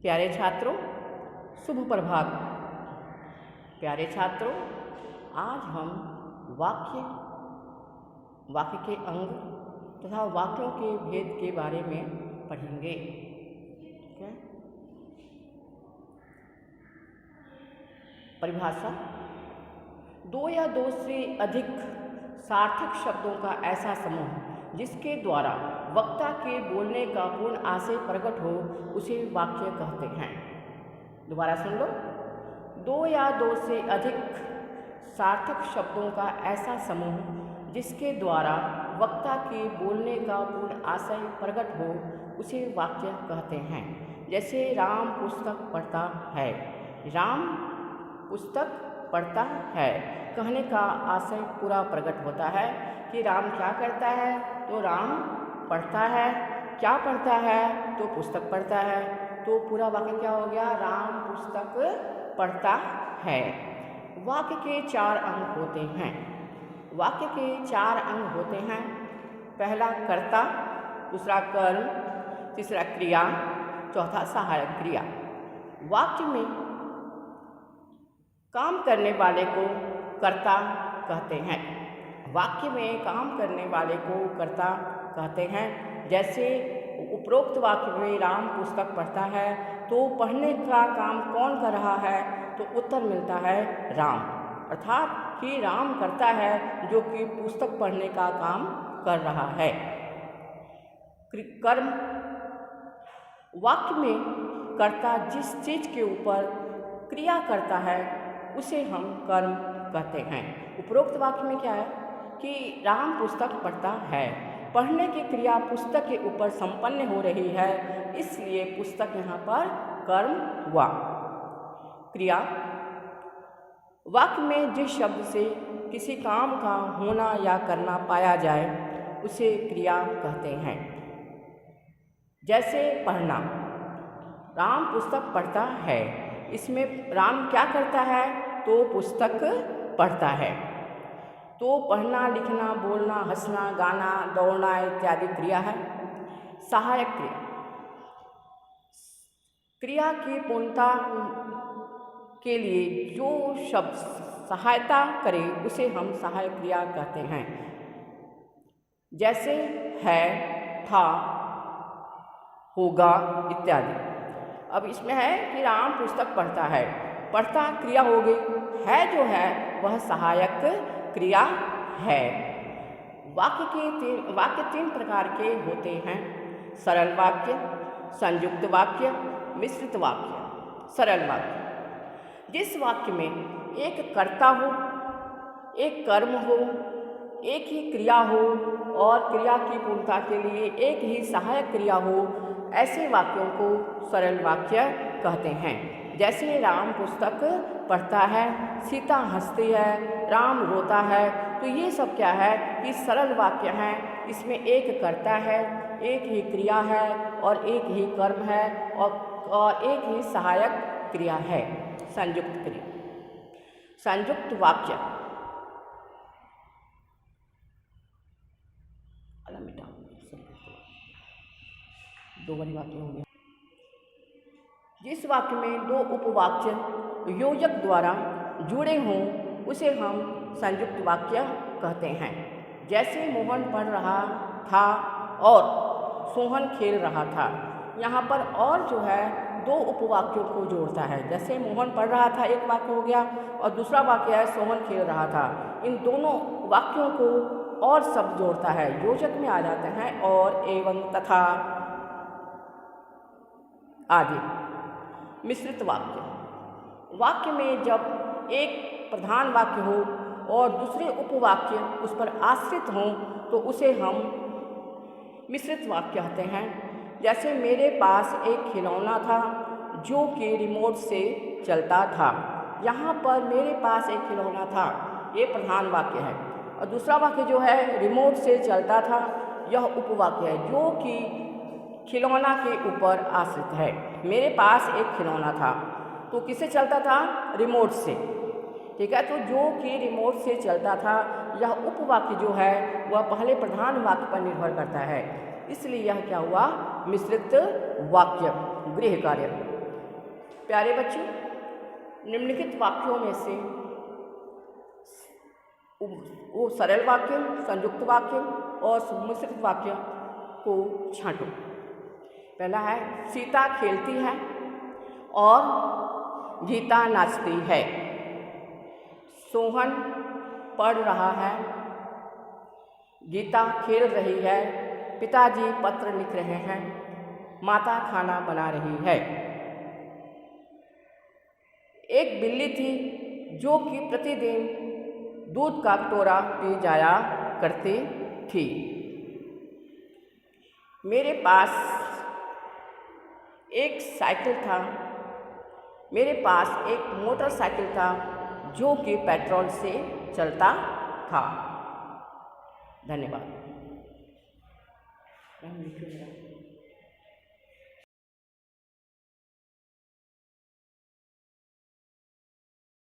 प्यारे छात्रों, शुभ प्रभात। प्यारे छात्रों, आज हम वाक्य के अंग तथा वाक्यों के भेद के बारे में पढ़ेंगे। ठीक है। परिभाषा: दो या दो से अधिक सार्थक शब्दों का ऐसा समूह जिसके द्वारा वक्ता के बोलने का पूर्ण आशय प्रकट हो, उसे वाक्य कहते हैं। दोबारा सुन लो। दो या दो से अधिक सार्थक शब्दों का ऐसा समूह जिसके द्वारा वक्ता के बोलने का पूर्ण आशय प्रकट हो, उसे वाक्य कहते हैं। जैसे राम पुस्तक पढ़ता है। राम पुस्तक पढ़ता है कहने का आशय पूरा प्रकट होता है कि राम क्या करता है, तो राम पढ़ता है। क्या पढ़ता है, तो पुस्तक पढ़ता है। तो पूरा वाक्य क्या हो गया? राम पुस्तक पढ़ता है। वाक्य के 4 अंग होते हैं। वाक्य के 4 अंग होते हैं। पहला कर्ता, दूसरा कर्म, तीसरा क्रिया, चौथा सहायक क्रिया। वाक्य में काम करने वाले को कर्ता कहते हैं। वाक्य में काम करने वाले को कर्ता कहते हैं। जैसे उपरोक्त वाक्य में राम पुस्तक पढ़ता है, तो पढ़ने का काम कौन कर रहा है? तो उत्तर मिलता है राम, अर्थात कि राम करता है जो कि पुस्तक पढ़ने का काम कर रहा है। कर्म: वाक्य में कर्ता जिस चीज के ऊपर क्रिया करता है उसे हम कर्म कहते हैं। उपरोक्त वाक्य में क्या है कि राम पुस्तक पढ़ता है। पढ़ने की क्रिया पुस्तक के ऊपर संपन्न हो रही है, इसलिए पुस्तक यहाँ पर कर्म हुआ। क्रिया: वाक्य में जिस शब्द से किसी काम का होना या करना पाया जाए उसे क्रिया कहते हैं। जैसे पढ़ना, राम पुस्तक पढ़ता है। इसमें राम क्या करता है? तो पुस्तक पढ़ता है। तो पढ़ना, लिखना, बोलना, हंसना, गाना, दौड़ना इत्यादि क्रिया है। सहायक क्रिया: क्रिया की पूर्णता के लिए जो शब्द सहायता करे उसे हम सहायक क्रिया कहते हैं। जैसे है, था, होगा इत्यादि। अब इसमें है कि राम पुस्तक पढ़ता है। पढ़ता क्रिया हो गई, है जो है वह सहायक क्रिया है। वाक्य 3 प्रकार के होते हैं: सरल वाक्य, संयुक्त वाक्य, मिश्रित वाक्य। सरल वाक्य: जिस वाक्य में एक कर्ता हो, एक कर्म हो, एक ही क्रिया हो और क्रिया की पूर्णता के लिए एक ही सहायक क्रिया हो, ऐसे वाक्यों को सरल वाक्य कहते हैं। जैसे राम पुस्तक पढ़ता है, सीता हंसती है, राम रोता है। तो ये सब क्या है कि सरल वाक्य हैं। इसमें एक कर्ता है, एक ही क्रिया है और एक ही कर्म है और एक ही सहायक क्रिया है। संयुक्त क्रिया, संयुक्त वाक्य: दो बड़ी वाक्य हो गया। जिस वाक्य में 2 उपवाक्य योजक द्वारा जुड़े हों उसे हम संयुक्त वाक्य कहते हैं। जैसे मोहन पढ़ रहा था और सोहन खेल रहा था। यहाँ पर और जो है 2 उपवाक्यों को जोड़ता है। जैसे मोहन पढ़ रहा था एक वाक्य हो गया और दूसरा वाक्य है सोहन खेल रहा था। इन दोनों वाक्यों को और शब्द जोड़ता है, योजक में आ जाते हैं और, एवं, तथा आदि। मिश्रित वाक्य: वाक्य में जब एक प्रधान वाक्य हो और दूसरे उपवाक्य उस पर आश्रित हों तो उसे हम मिश्रित वाक्य कहते हैं। जैसे मेरे पास एक खिलौना था जो कि रिमोट से चलता था। यहाँ पर मेरे पास एक खिलौना था, ये प्रधान वाक्य है और दूसरा वाक्य जो है रिमोट से चलता था, यह उपवाक्य है जो कि खिलौना के ऊपर आश्रित है। मेरे पास एक खिलौना था, तो किससे चलता था? रिमोट से। ठीक है। तो जो कि रिमोट से चलता था, यह उपवाक्य जो है वह पहले प्रधान वाक्य पर निर्भर करता है, इसलिए यह क्या हुआ? मिश्रित वाक्य। गृह कार्य: प्यारे बच्चों, निम्नलिखित वाक्यों में से वो सरल वाक्य, संयुक्त वाक्य और सम्मिश्रित वाक्य को छांटो। पहला है, सीता खेलती है और गीता नाचती है। सोहन पढ़ रहा है, गीता खेल रही है, पिताजी पत्र लिख रहे हैं, माता खाना बना रही है। एक बिल्ली थी जो कि प्रतिदिन दूध का कटोरा पी जाया करती थी। मेरे पास एक साइकिल था, मेरे पास एक मोटरसाइकिल था जो कि पेट्रोल से चलता था। धन्यवाद।